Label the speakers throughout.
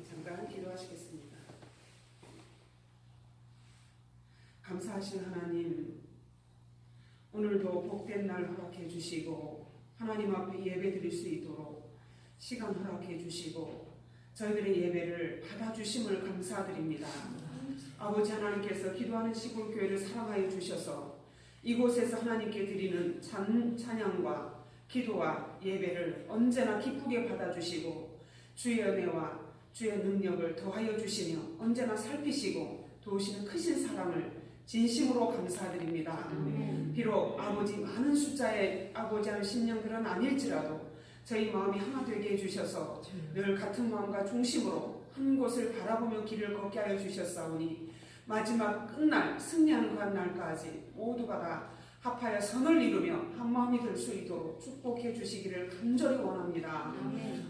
Speaker 1: 잠깐 기도하시겠습니다. 감사하신 하나님, 오늘도 복된 날 허락해 주시고 하나님 앞에 예배 드릴 수 있도록 시간 허락해 주시고 저희들의 예배를 받아주심을 감사드립니다. 아버지 하나님께서 기도하는 시골교회를 사랑하여 주셔서 이곳에서 하나님께 드리는 찬양과 기도와 예배를 언제나 기쁘게 받아주시고 주의 은혜와 주의 능력을 더하여 주시며 언제나 살피시고 도우시는 크신 사랑을 진심으로 감사드립니다. 비록 아버지 많은 숫자의 아버지 하는 심령들은 아닐지라도 저희 마음이 하나 되게 해주셔서 늘 같은 마음과 중심으로 한 곳을 바라보며 길을 걷게 하여 주셨사오니 마지막 끝날 승리하는 그 날까지 모두가 다 합하여 선을 이루며 한 마음이 될 수 있도록 축복해 주시기를 간절히 원합니다.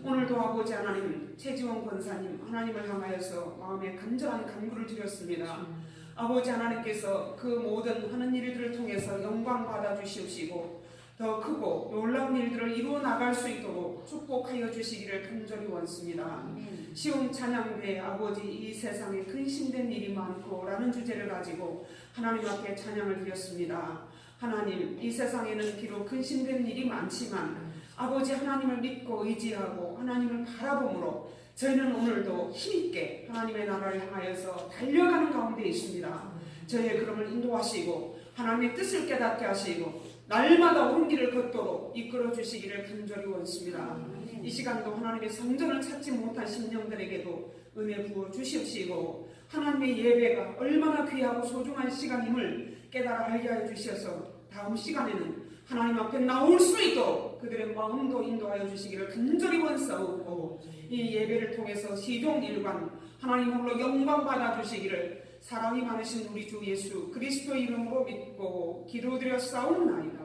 Speaker 1: 오늘도 아버지 하나님 최지원 권사님 하나님을 향하여서 마음에 간절한 간구를 드렸습니다. 아버지 하나님께서 그 모든 하는 일들을 통해서 영광 받아 주시옵시고 더 크고 놀라운 일들을 이루어 나갈 수 있도록 축복하여 주시기를 간절히 원습니다. 시험 찬양대에 아버지 이 세상에 근심된 일이 많고 라는 주제를 가지고 하나님 앞에 찬양을 드렸습니다. 하나님, 이 세상에는 비록 근심된 일이 많지만 아버지 하나님을 믿고 의지하고 하나님을 바라봄으로 저희는 오늘도 힘있게 하나님의 나라를 향하여서 달려가는 가운데 있습니다. 저희의 걸음을 인도하시고 하나님의 뜻을 깨닫게 하시고 날마다 옳은 길을 걷도록 이끌어 주시기를 간절히 원습니다. 이 시간도 하나님의 성전을 찾지 못한 심령들에게도 은혜 부어 주시옵시고 하나님의 예배가 얼마나 귀하고 소중한 시간임을 깨달아 알게 하여 주셔서 다음 시간에는 하나님 앞에 나올 수 있도록 그들의 마음도 인도하여 주시기를 간절히 원사오고 이 예배를 통해서 시종일관 하나님 홀로 영광 받아 주시기를 사랑이 많으신 우리 주 예수 그리스도 이름으로 믿고 기도드려 싸움나이다.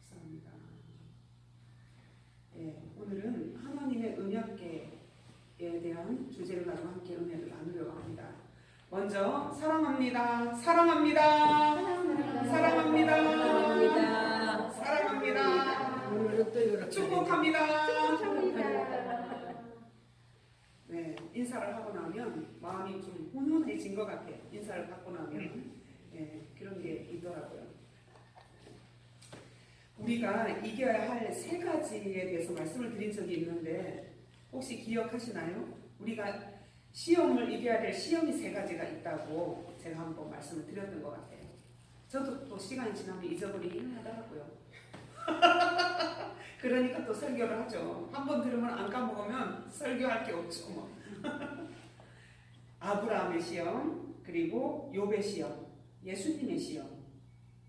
Speaker 1: 감사합니다. 오늘은 하나님의 언약궤에 대한 주제를 가지고 함께 은혜를 나누려고 합니다. 먼저 사랑합니다. 사랑합니다. 사랑합니다. 사랑합니다. 축복합니다. 네, 인사를 하고 나면 마음이 좀 훈훈해진 것 같아요. 인사를 받고 나면 그런 게 있더라고요. 우리가 이겨야 할 세 가지에 대해서 말씀을 드린 적이 있는데 혹시 기억하시나요? 우리가 시험을 이겨야 될 시험이 세 가지가 있다고 제가 한번 말씀을 드렸던 것 같아요. 저도 또 시간이 지나면 잊어버리긴 하더라고요. 그러니까 또 설교를 하죠. 한번 들으면 안 까먹으면 설교할 게 없죠. 뭐. 아브라함의 시험, 그리고 욥의 시험, 예수님의 시험,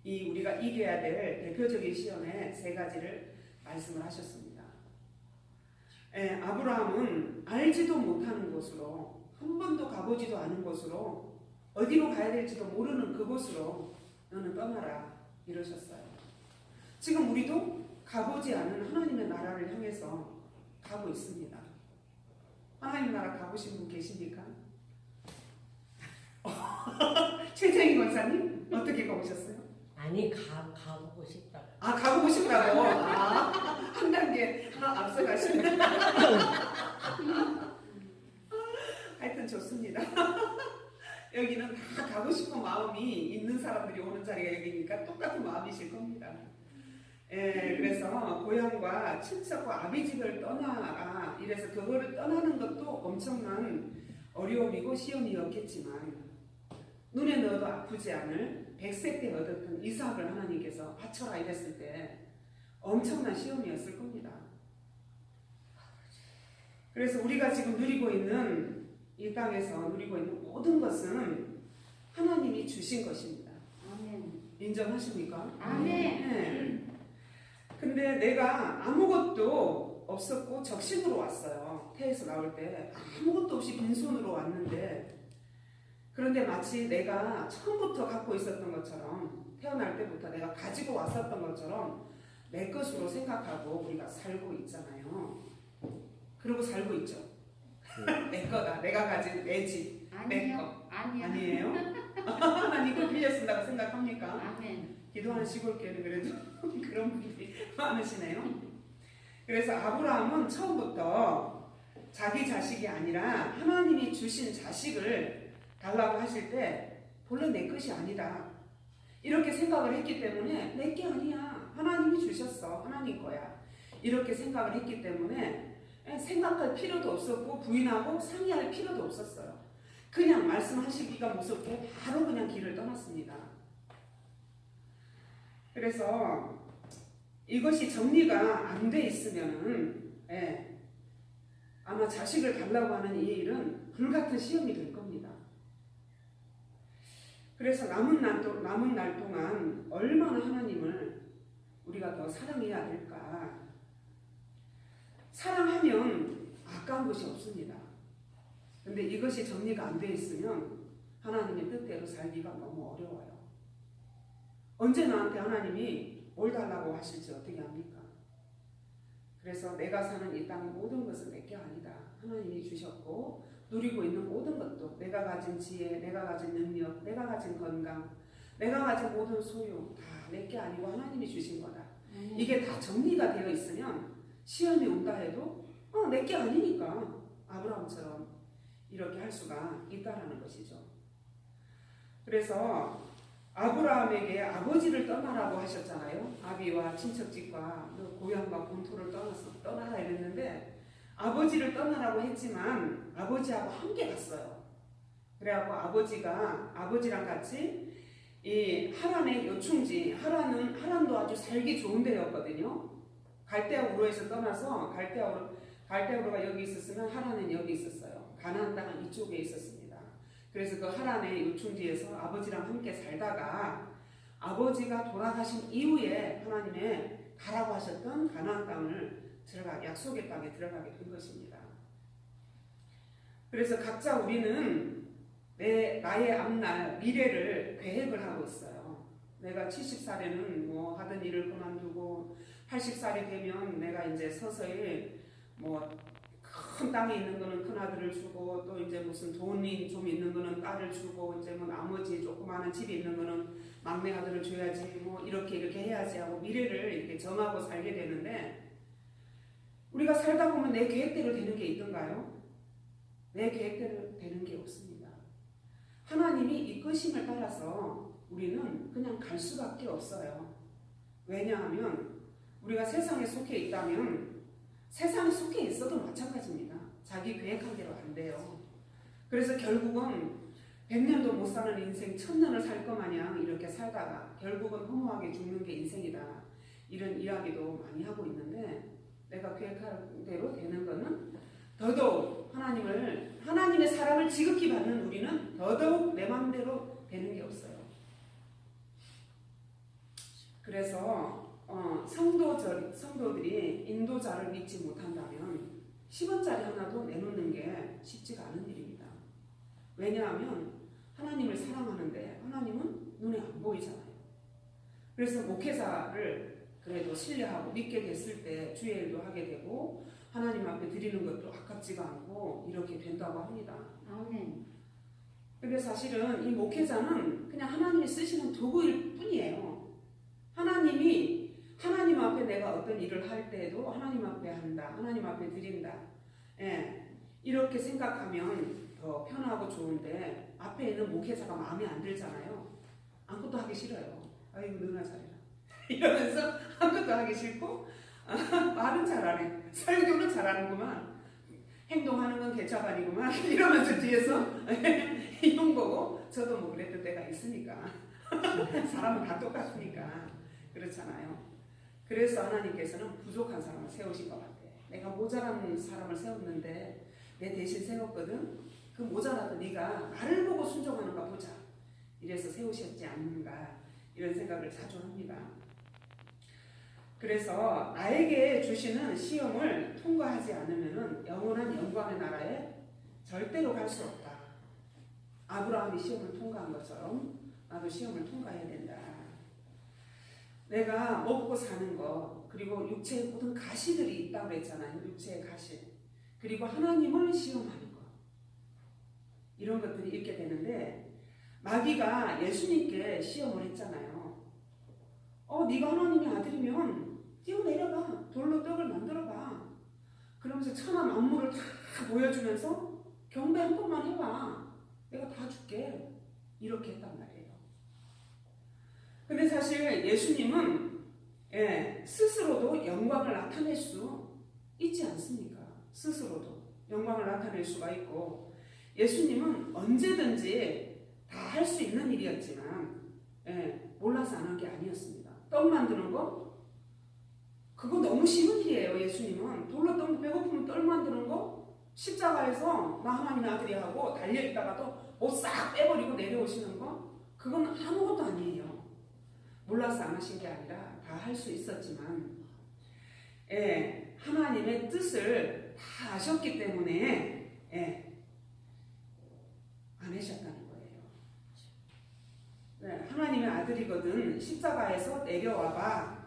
Speaker 1: 이 우리가 이겨야 될 대표적인 시험의 세 가지를 말씀을 하셨습니다. 아브라함은 알지도 못하는 곳으로 한 번도 가보지도 않은 곳으로 어디로 가야 될지도 모르는 그곳으로 너는 떠나라 이러셨어요. 지금 우리도 가보지 않은 하나님의 나라를 향해서 가고 있습니다. 하나님 나라 가보신 분 계십니까? 최정희 권사님 어떻게 가보셨어요?
Speaker 2: 아니 가보고 싶다고.
Speaker 1: 아 가보고 싶다고? 한 단계 하나 앞서가시네. 하여튼 좋습니다. 여기는 다 가고 싶은 마음이 있는 사람들이 오는 자리가 여기니까 똑같은 마음이실 겁니다. 그래서 고향과 친척과 아비집을 떠나라 이래서 그거를 떠나는 것도 엄청난 어려움이고 시험이었겠지만 눈에 넣어도 아프지 않을 100세 때 얻었던 이삭을 하나님께서 바쳐라 이랬을 때 엄청난 시험이었을 겁니다. 그래서 우리가 지금 누리고 있는 이 땅에서 누리고 있는 모든 것은 하나님이 주신 것입니다.
Speaker 3: 아멘.
Speaker 1: 인정하십니까?
Speaker 3: 아멘.
Speaker 1: 네. 근데 내가 아무것도 없었고 적신으로 왔어요. 태에서 나올 때 아무것도 없이 빈손으로 왔는데 그런데 마치 내가 처음부터 갖고 있었던 것처럼 태어날 때부터 내가 가지고 왔었던 것처럼 내 것으로 생각하고 우리가 살고 있잖아요. 그러고 살고 있죠. 내 거다. 내가 가진 내 집, 내 거.
Speaker 3: 아니요.
Speaker 1: 아니에요? 하나님 그거 빌려 쓴다고 생각합니까?
Speaker 3: 아멘.
Speaker 1: 기도하는 시골교회는 그래도 그런 분들이 많으시네요. 그래서 아브라함은 처음부터 자기 자식이 아니라 하나님이 주신 자식을 달라고 하실 때 본래 내 것이 아니다. 이렇게 생각을 했기 때문에 내 게 아니야. 하나님이 주셨어. 하나님 거야. 이렇게 생각을 했기 때문에 생각할 필요도 없었고 부인하고 상의할 필요도 없었어요. 그냥 말씀하시기가 무섭게 바로 그냥 길을 떠났습니다. 그래서 이것이 정리가 안 돼 있으면은 아마 자식을 달라고 하는 이 일은 불같은 시험이 될 겁니다. 그래서 남은 날 동안 얼마나 하나님을 우리가 더 사랑해야 될까? 사랑하면 아까운 것이 없습니다. 근데 이것이 정리가 안 돼 있으면 하나님의 뜻대로 살기가 너무 어려워요. 언제 나한테 하나님이 뭘 달라고 하실지 어떻게 합니까? 그래서 내가 사는 이 땅 모든 것은 내 게 아니다. 하나님이 주셨고 누리고 있는 모든 것도 내가 가진 지혜, 내가 가진 능력, 내가 가진 건강, 내가 가진 모든 소유 다 내 게 아니고 하나님이 주신 거다. 이게 다 정리가 되어 있으면 시험이 온다 해도 내 게 아니니까 아브라함처럼 이렇게 할 수가 있다라는 것이죠. 그래서 아브라함에게 아버지를 떠나라고 하셨잖아요. 아비와 친척집과 고향과 본토를 떠나라 이랬는데 아버지를 떠나라고 했지만 아버지하고 함께 갔어요. 그래갖고 아버지랑 같이 이 하란의 요충지, 하란도 아주 살기 좋은 데였거든요. 갈대아 우르에서 떠나서 갈대아 우르가 여기 있었으면 하란은 여기 있었어요. 가나안 땅은 이쪽에 있었습니다. 그래서 그 하란의 요충지에서 아버지랑 함께 살다가 아버지가 돌아가신 이후에 하나님의 가라고 하셨던 가나안 땅을 약속의 땅에 들어가게 된 것입니다. 그래서 각자 우리는 나의 앞날 미래를 계획을 하고 있어요. 내가 70살에는 뭐 하던 일을 그만두고 80살이 되면 내가 이제 서서히 뭐 큰 땅에 있는 거는 큰 아들을 주고 또 이제 무슨 돈이 좀 있는 거는 딸을 주고 이제 뭐 나머지 조그마한 집이 있는 거는 막내 아들을 줘야지 뭐 이렇게 해야지 하고 미래를 이렇게 정하고 살게 되는데 우리가 살다 보면 내 계획대로 되는 게 있던가요? 내 계획대로 되는 게 없습니다. 하나님이 이끄심을 따라서 우리는 그냥 갈 수밖에 없어요. 왜냐하면 우리가 세상에 속해 있다면 세상에 속해 있어도 마찬가지입니다. 자기 계획한 대로 안 돼요. 그래서 결국은 100년도 못 사는 인생 1000년을 살 것 마냥 이렇게 살다가 결국은 허무하게 죽는 게 인생이다. 이런 이야기도 많이 하고 있는데 내가 계획한 대로 되는 거는 더더욱 하나님의 사랑을 지극히 받는 우리는 더더욱 내 마음대로 되는 게 없어요. 그래서 성도들이 인도자를 믿지 못한다면 10원짜리 하나도 내놓는 게 쉽지가 않은 일입니다. 왜냐하면 하나님을 사랑하는데 하나님은 눈에 안 보이잖아요. 그래서 목회자를 그래도 신뢰하고 믿게 됐을 때 주일도 하게 되고 하나님 앞에 드리는 것도 아깝지가 않고 이렇게 된다고 합니다.
Speaker 3: 아멘.
Speaker 1: 근데 사실은 이 목회자는 그냥 하나님이 쓰시는 도구일 뿐이에요. 하나님 앞에 내가 어떤 일을 할 때에도 하나님 앞에 한다. 하나님 앞에 드린다. 이렇게 생각하면 더 편하고 좋은데 앞에 있는 목회자가 마음에 안 들잖아요. 아무것도 하기 싫어요. 아이고 너나 잘해라. 이러면서 아무것도 하기 싫고 말은 잘하네. 설교는 잘하는구만. 행동하는 건 개차반이구만. 이러면서 뒤에서 이런 거고 저도 뭐 그랬던 때가 있으니까 사람은 다 똑같으니까 그렇잖아요. 그래서 하나님께서는 부족한 사람을 세우신 것 같아. 내가 모자란 사람을 세웠는데 내 대신 세웠거든. 그 모자라도 네가 나를 보고 순종하는가 보자. 이래서 세우셨지 않는가 이런 생각을 자주 합니다. 그래서 나에게 주시는 시험을 통과하지 않으면 영원한 영광의 나라에 절대로 갈 수 없다. 아브라함이 시험을 통과한 것처럼 나도 시험을 통과해야 된다. 내가 먹고 사는 것 그리고 육체의 모든 가시들이 있다고 그랬잖아요. 육체의 가시 그리고 하나님을 시험하는 것 이런 것들이 있게 되는데 마귀가 예수님께 시험을 했잖아요. 네가 하나님의 아들이면 뛰어내려가. 돌로 떡을 만들어봐. 그러면서 천하 만물을 다 보여주면서 경배 한 번만 해봐. 내가 다 줄게. 이렇게 했단 말이에요. 근데 사실 예수님은 스스로도 영광을 나타낼 수 있지 않습니까? 스스로도 영광을 나타낼 수가 있고, 예수님은 언제든지 다 할 수 있는 일이었지만 몰라서 안 한 게 아니었습니다. 떡 만드는 거 그거 너무 쉬운 일이에요. 예수님은 돌로 떡 배고프면 떡 만드는 거 십자가에서 나 하나님의 아들이 하고 달려있다가도 옷 싹 빼버리고 내려오시는 거 그건 아무것도 아니에요. 몰라서 안 하신 게 아니라 다 할 수 있었지만 하나님의 뜻을 다 아셨기 때문에 안 하셨다는 거예요. 하나님의 아들이거든 십자가에서 내려와봐.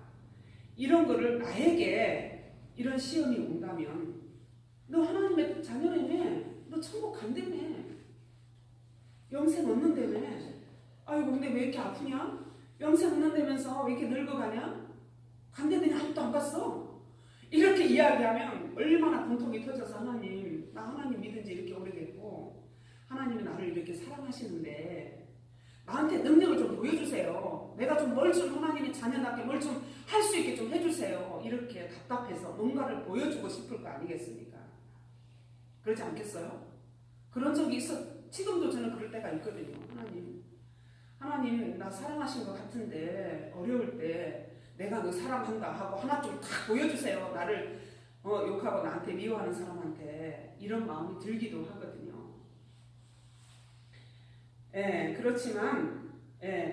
Speaker 1: 이런 거를 나에게 이런 시험이 온다면 너 하나님의 자녀라며. 너 천국 간다며. 영생 얻는다며. 아이고 근데 왜 이렇게 아프냐? 영생 얻는다면서 왜 이렇게 늙어가냐? 간다더니 아직도 안 갔어. 이렇게 이야기하면 얼마나 분통이 터져서 하나님, 나 하나님 믿은 지 이렇게 오래됐고 하나님이 나를 이렇게 사랑하시는데 나한테 능력을 좀 보여주세요. 내가 좀 뭘 좀 하나님의 자녀답게 뭘 좀 할 수 있게 좀 해주세요. 이렇게 답답해서 뭔가를 보여주고 싶을 거 아니겠습니까? 그렇지 않겠어요? 그런 적이 지금도 저는 그럴 때가 있거든요. 하나님 나 사랑하신 것 같은데 어려울 때 내가 너 사랑한다 하고 하나 좀 딱 보여주세요. 나를 욕하고 나한테 미워하는 사람한테 이런 마음이 들기도 하거든요. 그렇지만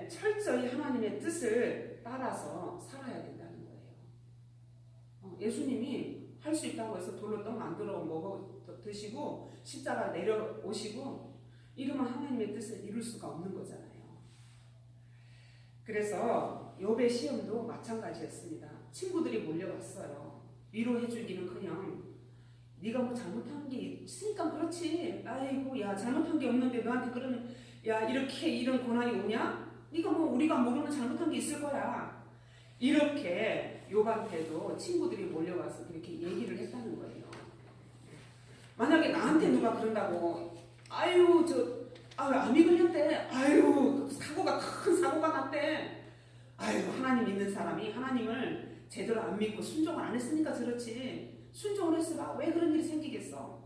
Speaker 1: 철저히 하나님의 뜻을 따라서 살아야 된다는 거예요. 예수님이 할 수 있다고 해서 돌로 떡 만들어 먹어 드시고 십자가 내려오시고 이러면 하나님의 뜻을 이룰 수가 없는 거잖아요. 그래서 욥의 시험도 마찬가지였습니다. 친구들이 몰려왔어요. 위로해주기는커녕 네가 뭐 잘못한 게 있으니까 그렇지. 아이고 야 잘못한 게 없는데 너한테 그런 이렇게 이런 고난이 오냐? 네가 뭐 우리가 모르는 잘못한 게 있을 거야. 이렇게 욥한테도 친구들이 몰려와서 그렇게 얘기를 했다는 거예요. 만약에 나한테 누가 그런다고 암이 걸렸대. 큰 사고가 났대. 하나님 믿는 사람이 하나님을 제대로 안 믿고 순종을 안 했으니까 그렇지. 순종을 했으라 왜 그런 일이 생기겠어?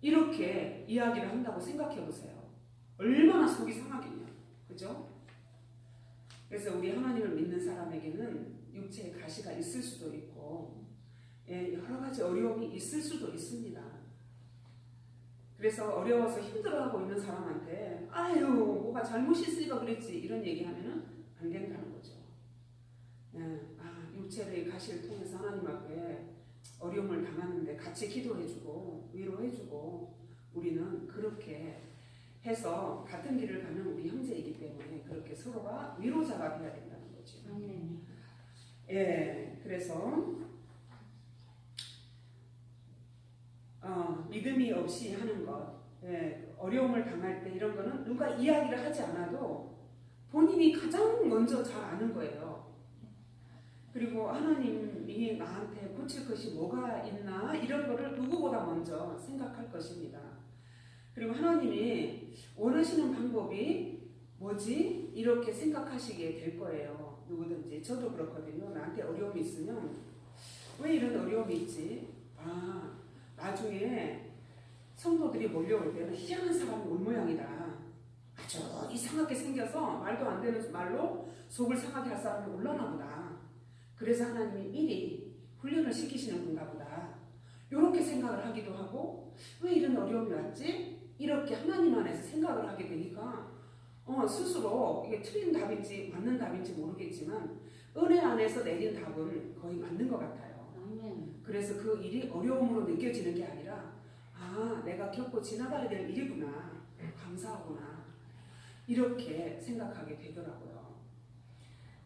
Speaker 1: 이렇게 이야기를 한다고 생각해 보세요. 얼마나 속이 상하겠냐. 그죠? 그래서 우리 하나님을 믿는 사람에게는 육체의 가시가 있을 수도 있고 여러 가지 어려움이 있을 수도 있습니다. 그래서 어려워서 힘들어하고 있는 사람한테 뭐가 잘못이 있으니까 그랬지 이런 얘기하면은 안 된다는 거죠. 육체의 가시를 통해서 하나님 앞에 어려움을 당하는데 같이 기도해주고 위로해주고 우리는 그렇게 해서 같은 길을 가는 우리 형제이기 때문에 그렇게 서로가 위로자가 되어야 된다는 거죠. 그래서 믿음이 없이 하는 것, 어려움을 당할 때 이런 거는 누가 이야기를 하지 않아도 본인이 가장 먼저 잘 아는 거예요. 그리고 하나님이 나한테 고칠 것이 뭐가 있나 이런 거를 누구보다 먼저 생각할 것입니다. 그리고 하나님이 원하시는 방법이 뭐지? 이렇게 생각하시게 될 거예요. 누구든지. 저도 그렇거든요. 나한테 어려움이 있으면 왜 이런 어려움이 있지? 나중에 성도들이 몰려올 때는 희한한 사람이 올 모양이다. 아주 이상하게 생겨서 말도 안 되는 말로 속을 상하게 할 사람이 올라나 보다. 그래서 하나님이 미리 훈련을 시키시는 건가 보다. 이렇게 생각을 하기도 하고 왜 이런 어려움이 왔지? 이렇게 하나님 안에서 생각을 하게 되니까 스스로 이게 틀린 답인지 맞는 답인지 모르겠지만 은혜 안에서 내린 답은 거의 맞는 것 같아요. 그래서 그 일이 어려움으로 느껴지는 게 아니라 내가 겪고 지나가야 될 일이구나. 감사하구나. 이렇게 생각하게 되더라고요.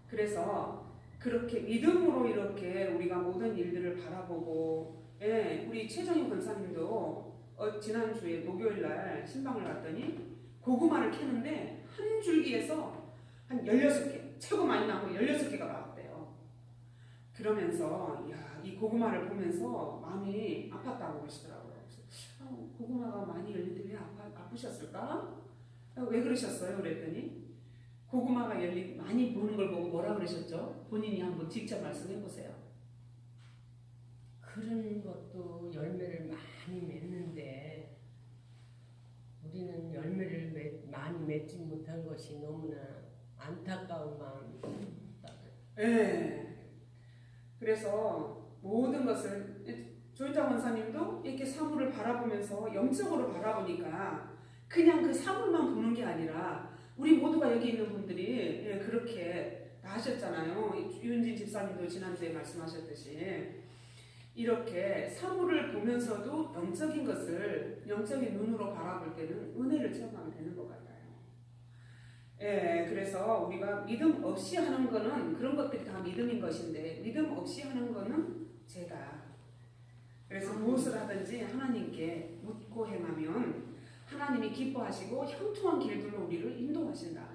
Speaker 1: 그래서 그렇게 믿음으로 이렇게 우리가 모든 일들을 바라보고 우리 최정희 권사님도 지난주에 목요일날 신방을 갔더니 고구마를 캐는데 한 줄기에서 한 16개, 최고 많이 나온 거 16개가 나왔대요. 그러면서 이 고구마를 보면서 마음이 아팠다고 그러시더라고요. 그래서 고구마가 많이 열리는데 왜 아프셨을까? 왜 그러셨어요? 그랬더니 고구마가 많이 보는 걸 보고 뭐라 그러셨죠? 본인이 한번 직접 말씀해 보세요.
Speaker 2: 그런 것도 열매를 많이 맺는데 우리는 열매를 많이 맺지 못한 것이 너무나 안타까운 마음이다.
Speaker 1: 네. 그래서 모든 것을 조인자 원사님도 이렇게 사물을 바라보면서 영적으로 바라보니까 그냥 그 사물만 보는 게 아니라 우리 모두가 여기 있는 분들이 그렇게 다 하셨잖아요. 유은진 집사님도 지난주에 말씀하셨듯이 이렇게 사물을 보면서도 영적인 것을 영적인 눈으로 바라볼 때는 은혜를 체험하게 되는 것 같아요. 그래서 우리가 믿음 없이 하는 거는 그런 것들이 다 믿음인 것인데 믿음 없이 하는 거는 죄다. 그래서 무엇을 하든지 하나님께 묻고 행하면 하나님이 기뻐하시고 형통한 길들로 우리를 인도하신다.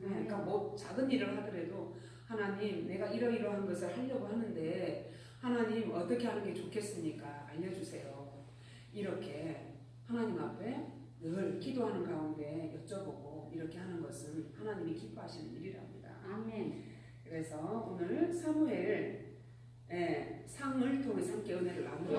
Speaker 1: 그러니까 뭐 작은 일을 하더라도 하나님 내가 이러이러한 것을 하려고 하는데 하나님 어떻게 하는 게 좋겠습니까? 알려주세요. 이렇게 하나님 앞에 늘 기도하는 가운데 여쭤보고 이렇게 하는 것은 하나님이 기뻐하시는 일이랍니다.
Speaker 3: 아멘.
Speaker 1: 그래서 오늘 사무엘 상을 통해 함께 은혜를 나누고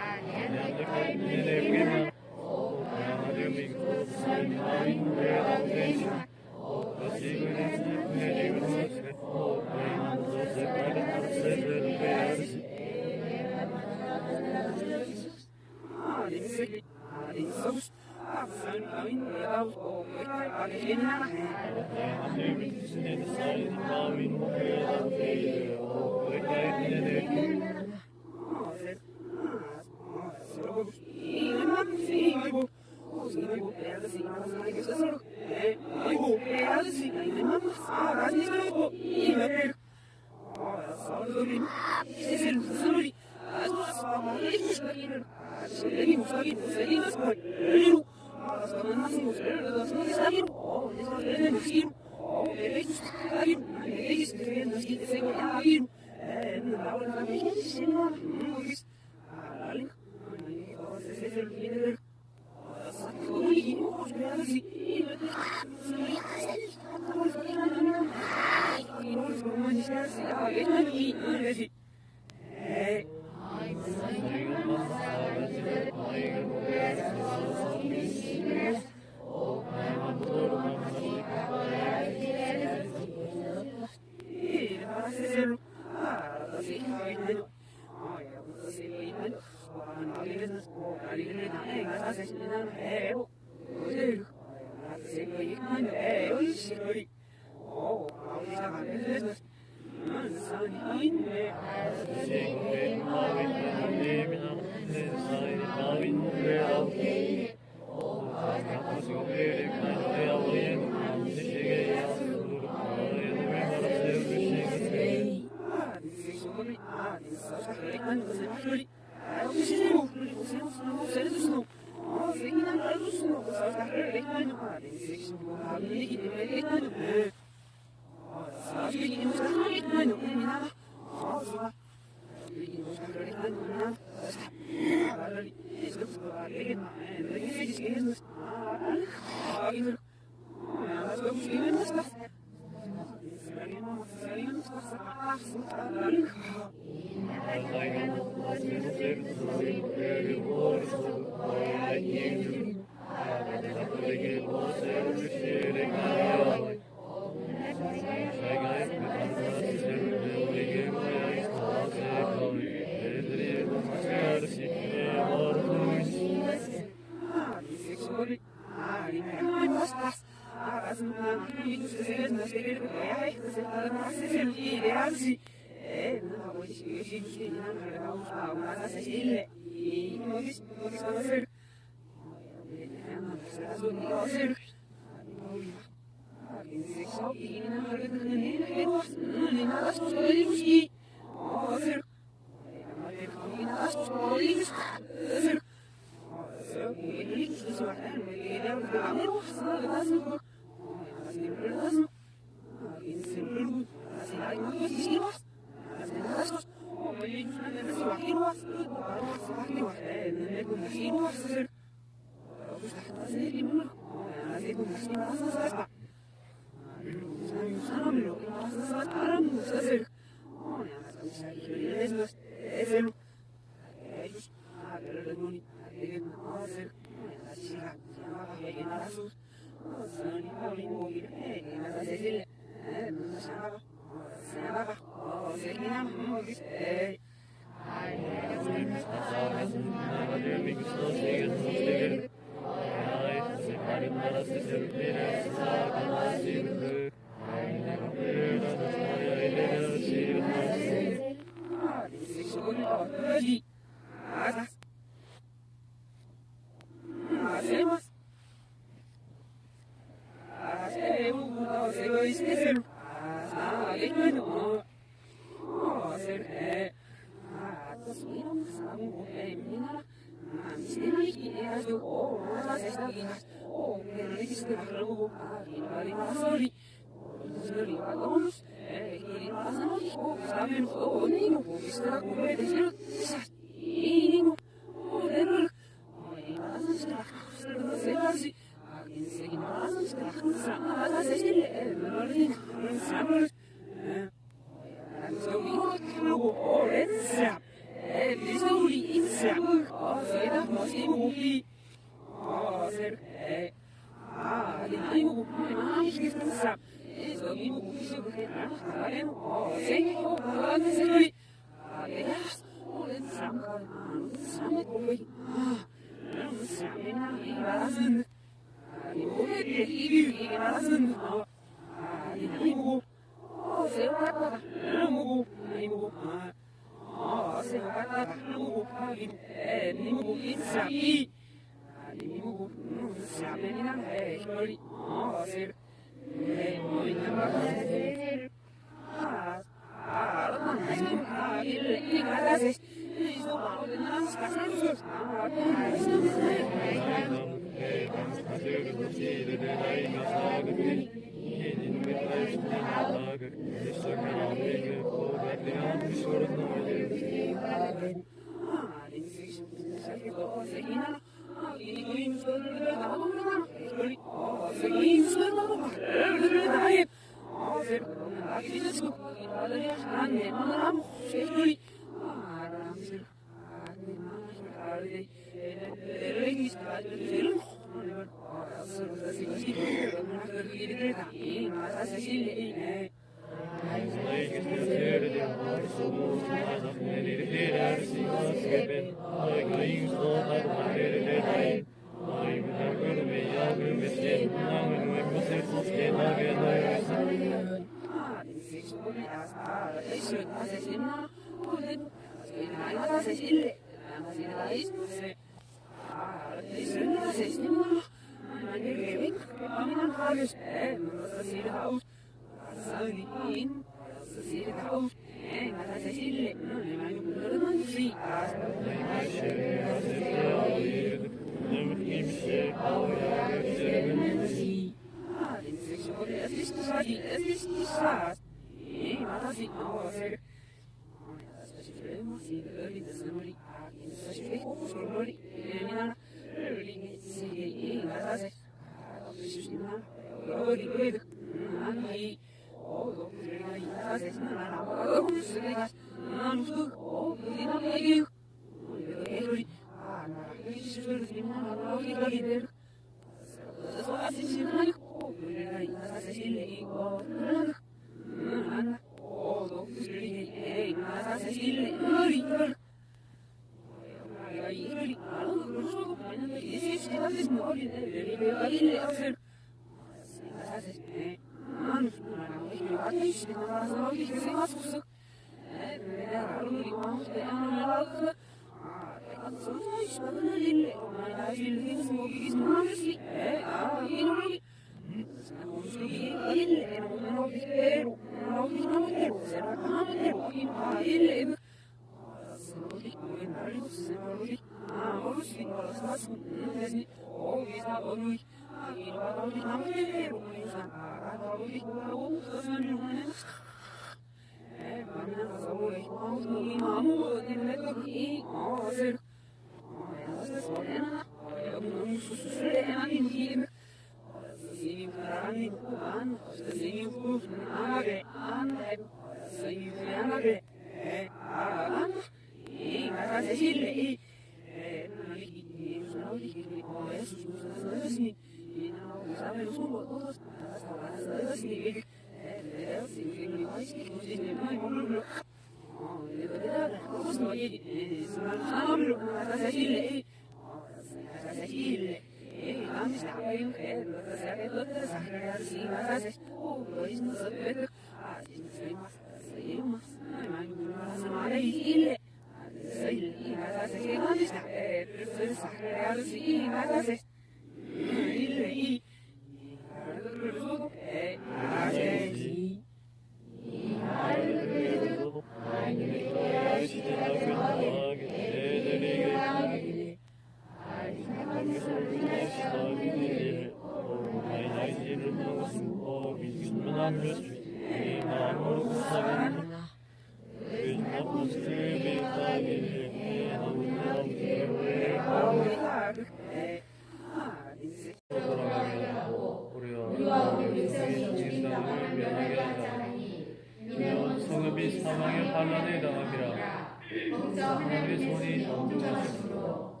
Speaker 3: 성읍이 사망의 환란에 당함이라. 하나님의 손이 엄중하시므로.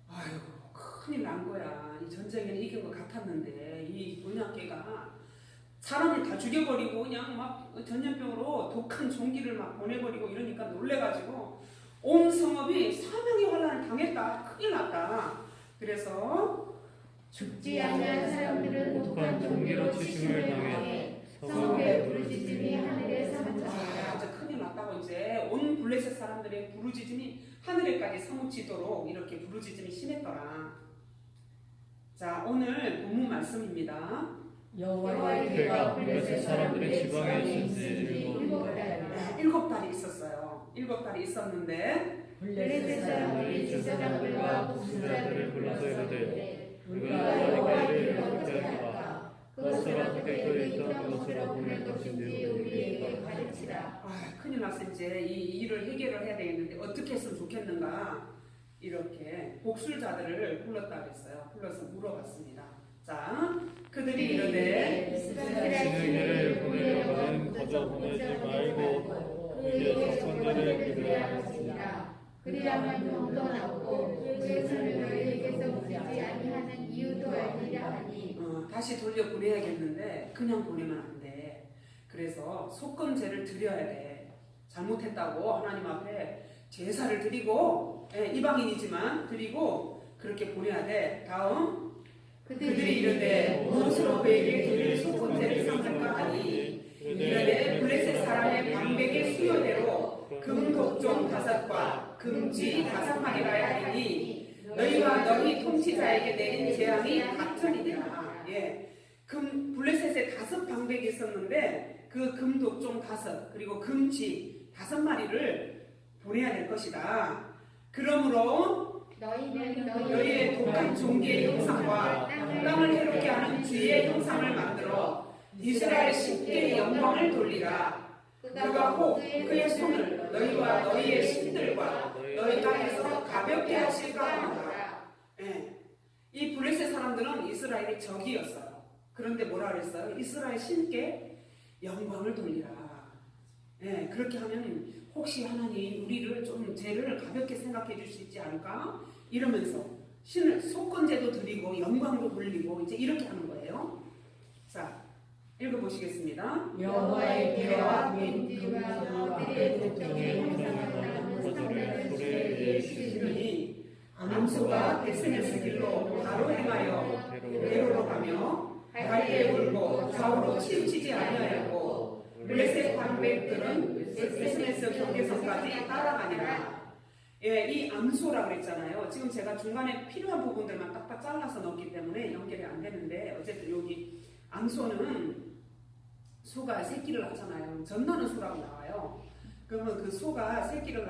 Speaker 1: 아이고 큰일 난 거야. 이 전쟁에는 이긴 것 같았는데 이 언약궤가 사람을 다 죽여버리고 그냥 막 전염병으로 독한 종기를 막 보내버리고 이러니까 놀래가지고 온 성읍이 사망의 환란을 당했다. 큰일 났다. 그래서
Speaker 4: 죽지 아니한 사람들은
Speaker 3: 독한 종기로 치심을 당해
Speaker 4: 성읍의 부르짖음이 하늘에서 한지라.
Speaker 1: 이제 큰일 났다고 이제 온 블레셋 사람들의 부르짖음이 하늘에까지 사무치도록 이렇게 부르짖음이 심했더라. 자, 오늘 본문 말씀입니다.
Speaker 2: 여호와의
Speaker 3: 그가 블레셋 사람들의 지방에 있은지
Speaker 1: 7달이 있었어요. 7달이 있었는데
Speaker 4: 블레셋 사람들이 제사장들과 목수자들을 불러서 이르되 우리가 여호와의 일을 어떻게 할까? 그것을 어떻게 그에 있던 것으로 보낼 것인지 우리에게 가르치라.
Speaker 1: 큰일 났어. 이제 이 일을 해결을 해야 되겠는데 어떻게 했으면 좋겠는가? 이렇게 복술자들을 불렀다 그랬어요. 불러서 물어봤습니다. 자, 그들이 이르되
Speaker 3: 진흙이를 보내려거든 거저 보내지 말고 그의 석선들을 그대로
Speaker 4: 하시라. 그리하면 병도 낫고 그의 손을 너희에게서 보내지 아니하는 이유도 알리라 하니.
Speaker 1: 다시 돌려 보내야겠는데 그냥 보내면 안 돼. 그래서 속건제를 드려야 돼. 잘못했다고 하나님 앞에 제사를 드리고 이방인이지만 드리고 그렇게 보내야 돼. 다음 그들이 이르되 무엇으로 그에게 드릴 속건제를 삼을까 하니 이르되 블레셋 사람의 방백의 수요대로 금독종 5과 금쥐 5마리라 하니 너희와 너희 통치자에게 내린 재앙이 같으니라. 블레셋에 5방백이 있었는데 그 금독종 5 그리고 금쥐 5마리를 보내야 될 것이다. 그러므로
Speaker 4: 너희는
Speaker 1: 너희의 독한 종기의 형상과 땅을 해롭게 하는 쥐의 형상을 만들어 이스라엘 10개의 영광을 돌리라. 그가 혹 그의 손을 너희와 너희의 신들과 너희 땅에서 가볍게 하실까 하노라. 이 블레셋 사람들은 이스라엘의 적이었어요. 그런데 뭐라 그랬어요? 이스라엘 신께 영광을 돌리라. 그렇게 하면 혹시 하나님 우리를 좀 죄를 가볍게 생각해 줄 수 있지 않을까? 이러면서 신을 속건제도 드리고 영광도 돌리고 이제 이렇게 하는 거예요. 자, 읽어보시겠습니다.
Speaker 2: 여호와의 대와
Speaker 4: 빈들과 그들의 독종의 형상을
Speaker 3: 소리에
Speaker 1: 시드니 암소가 베스메스 길로 바로 행하여 대로로 가며 갈대에 울고 좌우로 치우치지 아니하였고 블레셋 방백들은 베스메스 경계선까지 따라가니라. 이 암소라 그랬잖아요. 지금 제가 중간에 필요한 부분들만 딱딱 잘라서 넣었기 때문에 연결이 안 되는데 어쨌든 여기 암소는 소가 새끼를 낳잖아요. 젖나는 소라고 나와요. 그러면 그 소가 새끼를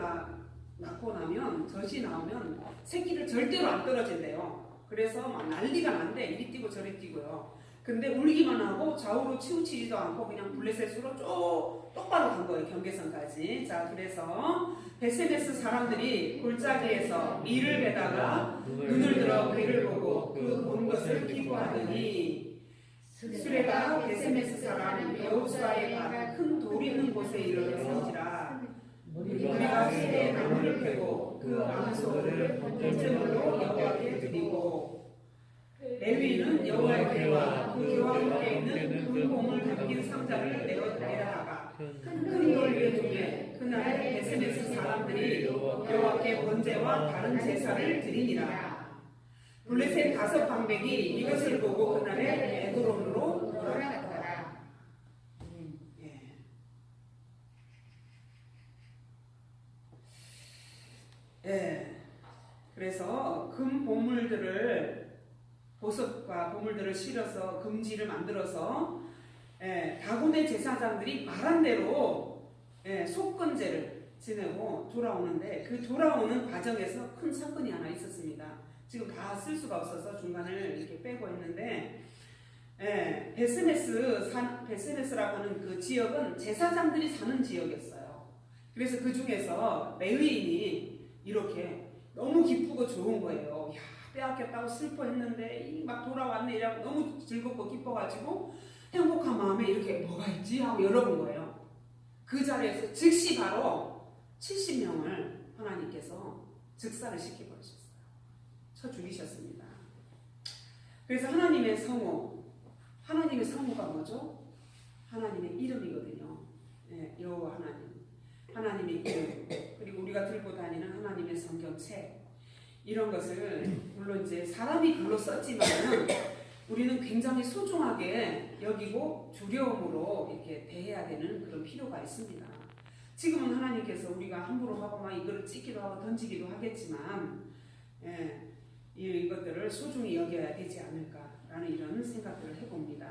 Speaker 1: 낳고 나면 젖이 나오면 새끼를 절대로 안 떨어진대요. 그래서 막 난리가 난대. 이리 뛰고 저리 뛰고요. 근데 울기만 하고 좌우로 치우치지도 않고 그냥 블레셋으로 똑바로 간 거예요. 경계선까지. 자, 그래서 베세메스 사람들이 골짜기에서 이를 베다가 눈을 들어 그를 보고 그 본 것을 기뻐하더니 수레가 베세메스 사람 여호수아의 밭 큰 돌 있는 곳에 이르러서지라. 우리가 수레에 나무를 패고 그 암소를 번제물로 여호와께 드리고 레위는 여호와의 궤와 그 궤와 함께 있는 금봉을 담긴 상자를 내려다가 큰 돌 위에 두매 그날 베세메스 사람들이 여호와께 번제와 다른 제사를 드리니라. 블레셋 5방백이 이것을 보고 그날에 에도론으로 돌아갔더라. 그래서 금 보물들을 보석과 보물들을 실어서 금지를 만들어서 다곤의 제사장들이 말한 대로 속건제를 지내고 돌아오는데 그 돌아오는 과정에서 큰 사건이 하나 있었습니다. 지금 다 쓸 수가 없어서 중간을 이렇게 빼고 있는데 베스메스라고 하는 그 지역은 제사장들이 사는 지역이었어요. 그래서 그 중에서 레위인이 이렇게 너무 기쁘고 좋은 거예요. 야, 빼앗겼다고 슬퍼했는데 막 돌아왔네 이라고 너무 즐겁고 기뻐가지고 행복한 마음에 이렇게 뭐가 있지 하고 열어본 거예요. 그 자리에서 즉시 바로 70명을 하나님께서 즉사를 시켜버리셨어요. 쳐 죽이셨습니다. 그래서 하나님의 성호가 뭐죠? 하나님의 이름이거든요. 여호와 하나님의 이름, 그리고 우리가 들고 다니는 하나님의 성경책, 이런 것을 물론 이제 사람이 글로 썼지만은 우리는 굉장히 소중하게 여기고 두려움으로 이렇게 대해야 되는 그런 필요가 있습니다. 지금은 하나님께서 우리가 함부로 하고 막 이거를 찍기도 하고 던지기도 하겠지만 이것들을 소중히 여겨야 되지 않을까라는 이런 생각들을 해봅니다.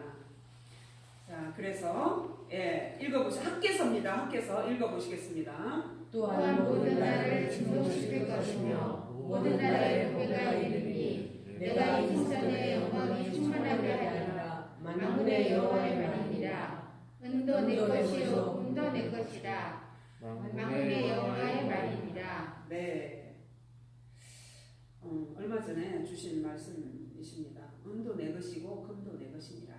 Speaker 1: 자, 그래서 학계서입니다. 학계서 읽어보시겠습니다.
Speaker 2: 또한 모든 나라를 진동시킬 것이며 모든 나라의 복가 이르니 내가 인선의 영광이 충만하게 하리라. 만군의 여호와의 말이니라. 은도 내 것이요 금도 내 것이라. 만군의 여호와의 말이니라.
Speaker 1: 네. 얼마 전에 주신 말씀이십니다. 은도 내 것이고 금도 내 것이니라.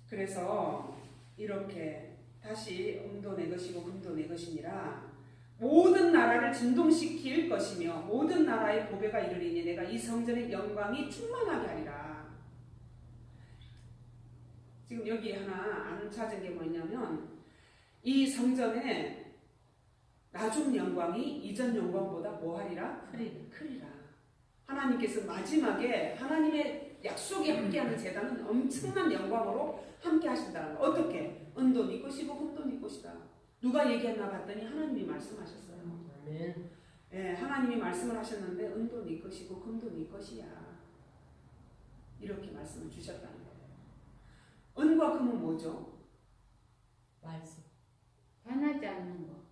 Speaker 1: 그래서 이렇게 다시 은도 내 것이고 금도 내 것이니라. 모든 나라를 진동시킬 것이며 모든 나라의 보배가 이르리니 내가 이 성전의 영광이 충만하게 하리라. 지금 여기 하나 안 찾은 게 뭐냐면 이 성전에 나중 영광이 이전 영광보다 뭐하리라? 크리라. 하나님께서 마지막에 하나님의 약속이 함께하는 제단은 엄청난 영광으로 함께 하신다는 거. 어떻게? 은도 네 것이고 금도 네 것이다. 누가 얘기했나 봤더니 하나님이 말씀하셨어요.
Speaker 2: 아멘.
Speaker 1: 하나님이 말씀을 하셨는데 은도 네 것이고 금도 네 것이야. 이렇게 말씀을 주셨다는 거예요. 은과 금은 뭐죠?
Speaker 2: 말씀.
Speaker 4: 변하지 않는 거.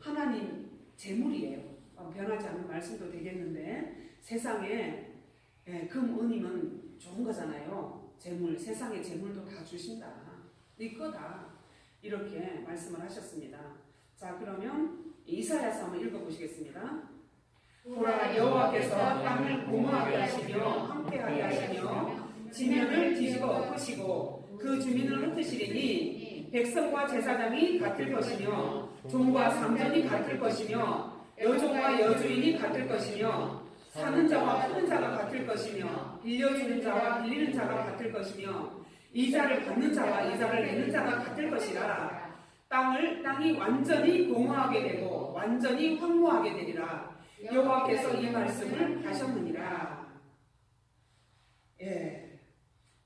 Speaker 1: 하나님 재물이에요. 변하지 않는 말씀도 되겠는데 세상에 금, 은이면 좋은 거잖아요. 재물, 세상의 재물도 다 주신다. 네 거다. 이렇게 말씀을 하셨습니다. 자, 그러면 이사야서 한번 읽어보시겠습니다. 보라, 여호와께서 땅을 공허하게 하시며 함께하게 하시며 지면을 뒤집어 엎으시고 그 주민을 흩으시리니 백성과 제사장이 같을 것이며 종과 상전이 같을 것이며 여종과 여주인이 같을 것이며 사는 자와 파는 자가 같을 것이며 빌려주는 자와 빌리는 자가 같을 것이며 이자를 받는 자와 이자를 내는 자가 같을 것이라. 땅이 완전히 공허하게 되고 완전히 황무하게 되리라. 여호와께서 이 말씀을 하셨느니라.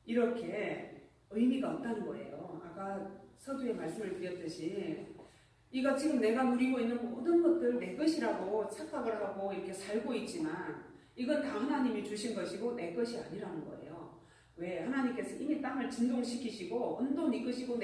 Speaker 1: 이렇게 의미가 없다는 거예요. 아까 서두에 말씀을 드렸듯이 이거 지금 내가 누리고 있는 모든 것들 내 것이라고 착각을 하고 이렇게 살고 있지만 이건 다 하나님이 주신 것이고 내 것이 아니라는 거예요. 왜? 하나님께서 이미 땅을 진동시키시고 은도 네 것이고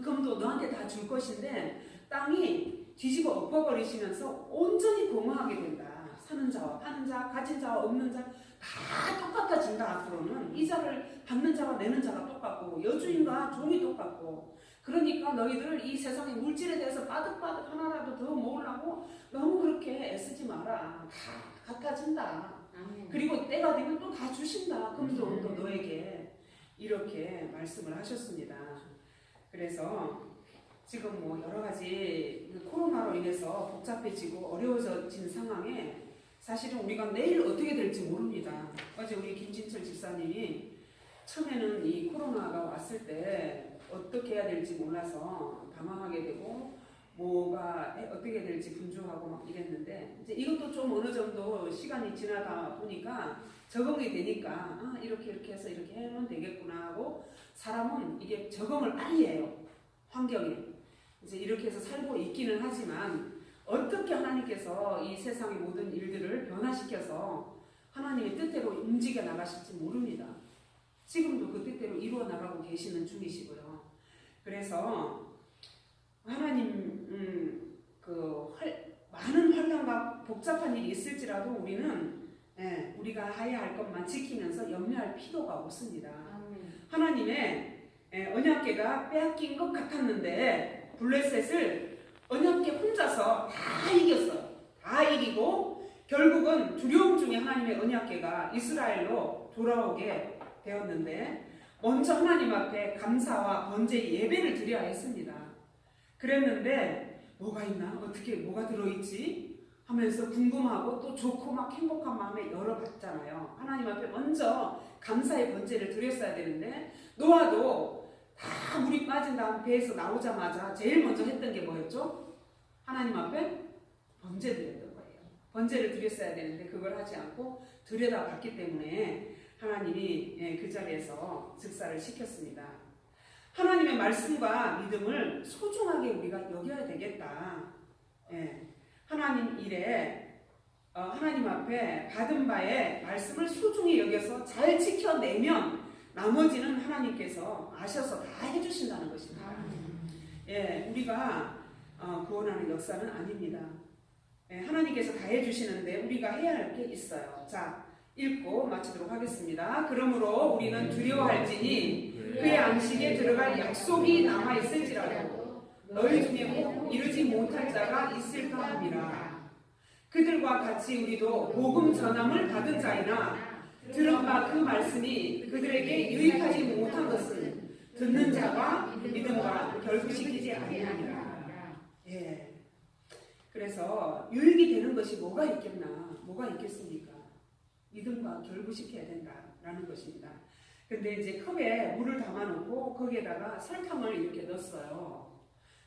Speaker 1: 금도 너한테 다 줄 것인데 땅이 뒤집어 엎어버리시면서 온전히 공허하게 된다. 사는 자와 파는 자, 가진 자와 없는 자 다 똑같아진다. 앞으로는 이자를 받는 자와 내는 자가 똑같고 여주인과 종이 똑같고 그러니까 너희들 이 세상의 물질에 대해서 빠득빠득 하나라도 더 모으려고 너무 그렇게 애쓰지 마라. 다 같아진다. 그리고 때가 되면 또 다 주신다. 금도 은도 너에게 이렇게 말씀을 하셨습니다. 그래서 지금 뭐 여러 가지 코로나로 인해서 복잡해지고 어려워진 상황에 사실은 우리가 내일 어떻게 될지 모릅니다. 어제 우리 김진철 집사님이 처음에는 이 코로나가 왔을 때 어떻게 해야 될지 몰라서 당황하게 되고 뭐가 어떻게 될지 분주하고 막 이랬는데 이제 이것도 좀 어느 정도 시간이 지나다 보니까 적응이 되니까 아 이렇게 해서 이렇게 하면 되겠구나 하고 사람은 이게 적응을 빨리 해요. 환경에 이제 이렇게 해서 살고 있기는 하지만 어떻게 하나님께서 이 세상의 모든 일들을 변화시켜서 하나님의 뜻대로 움직여 나가실지 모릅니다. 지금도 그 뜻대로 이루어 나가고 계시는 중이시고요. 그래서 하나님 많은 환난과 복잡한 일이 있을지라도 우리는 우리가 해야 할 것만 지키면서 염려할 필요가 없습니다. 하나님의 언약궤가 빼앗긴 것 같았는데 블레셋을 언약궤 혼자서 다 이겼어요. 다 이기고 결국은 두려움 중에 하나님의 언약궤가 이스라엘로 돌아오게 되었는데 먼저 하나님 앞에 감사와 번제의 예배를 드려야 했습니다. 그랬는데 뭐가 있나? 어떻게 뭐가 들어있지? 하면서 궁금하고 또 좋고 막 행복한 마음에 열어봤잖아요. 하나님 앞에 먼저 감사의 번제를 드렸어야 되는데 노아도 다 물이 빠진 다음 배에서 나오자마자 제일 먼저 했던 게 뭐였죠? 하나님 앞에 번제 드렸던 거예요. 번제를 드렸어야 되는데 그걸 하지 않고 들여다봤기 때문에 하나님이 그 자리에서 즉사를 시켰습니다. 하나님의 말씀과 믿음을 소중하게 우리가 여겨야 되겠다. 하나님 일에 하나님 앞에 받은 바에 말씀을 소중히 여겨서 잘 지켜내면 나머지는 하나님께서 아셔서 다 해주신다는 것입니다. 우리가 구원하는 역사는 아닙니다. 하나님께서 다 해주시는데 우리가 해야 할 게 있어요. 자, 읽고 마치도록 하겠습니다. 그러므로 우리는 두려워할지니 그의 안식에 들어갈 약속이 남아있을지라도 너희 중에 꼭 이루지 못할 자가 있을까 함이라. 그들과 같이 우리도 복음 전함을 받은 자이나 들은 바 그 말씀이 그들에게 유익하지 못한 것은 듣는 자가 믿음과 결부시키지 아니하니라. 그래서 유익이 되는 것이 뭐가 있겠나? 뭐가 있겠습니까? 믿음과 결부시켜야 된다라는 것입니다. 근데 이제 컵에 물을 담아놓고 거기에다가 설탕을 이렇게 넣었어요.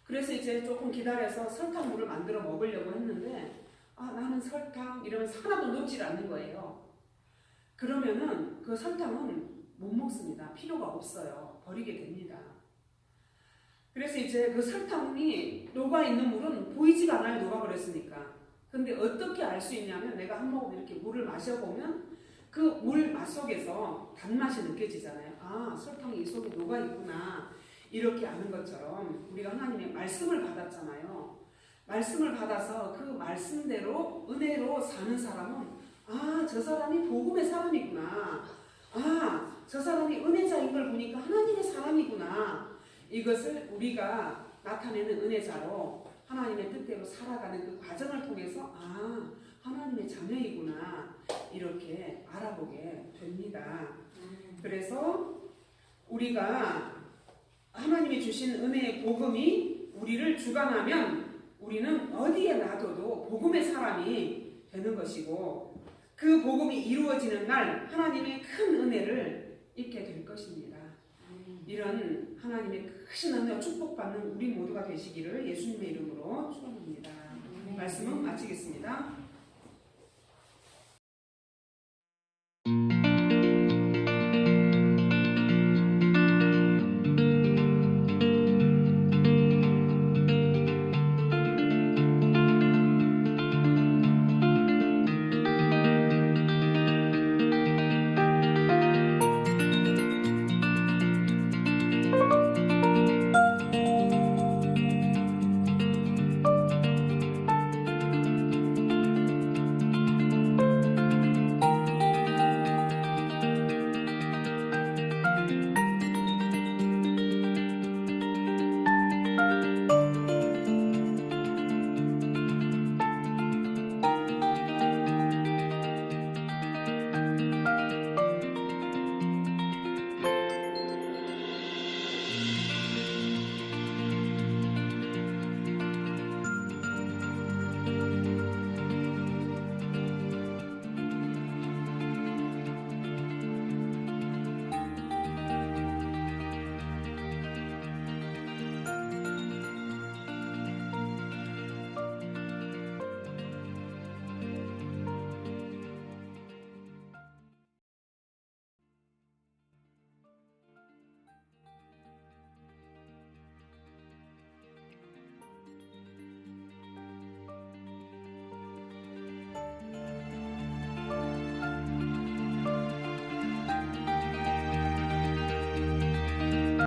Speaker 1: 그래서 이제 조금 기다려서 설탕물을 만들어 먹으려고 했는데 나는 설탕 이러면서 하나도 넣질 않는 거예요. 그러면은 그 설탕은 못 먹습니다. 필요가 없어요. 버리게 됩니다. 그래서 이제 그 설탕이 녹아있는 물은 보이지가 않아요. 녹아버렸으니까. 근데 어떻게 알 수 있냐면 내가 한 모금 이렇게 물을 마셔보면 그 물 맛 속에서 단맛이 느껴지잖아요. 설탕이 이 속에 녹아있구나. 이렇게 아는 것처럼 우리가 하나님의 말씀을 받았잖아요. 말씀을 받아서 그 말씀대로 은혜로 사는 사람은 저 사람이 복음의 사람이구나. 저 사람이 은혜자인 걸 보니까 하나님의 사람이구나. 이것을 우리가 나타내는 은혜자로 하나님의 뜻대로 살아가는 그 과정을 통해서 하나님의 자녀이구나 이렇게 알아보게 됩니다. 그래서 우리가 하나님이 주신 은혜의 복음이 우리를 주관하면 우리는 어디에 놔둬도 복음의 사람이 되는 것이고 그 복음이 이루어지는 날 하나님의 큰 은혜를 입게 될 것입니다. 이런 하나님의 크신 은혜와 축복받는 우리 모두가 되시기를 예수님의 이름으로 축원합니다. 말씀은 마치겠습니다.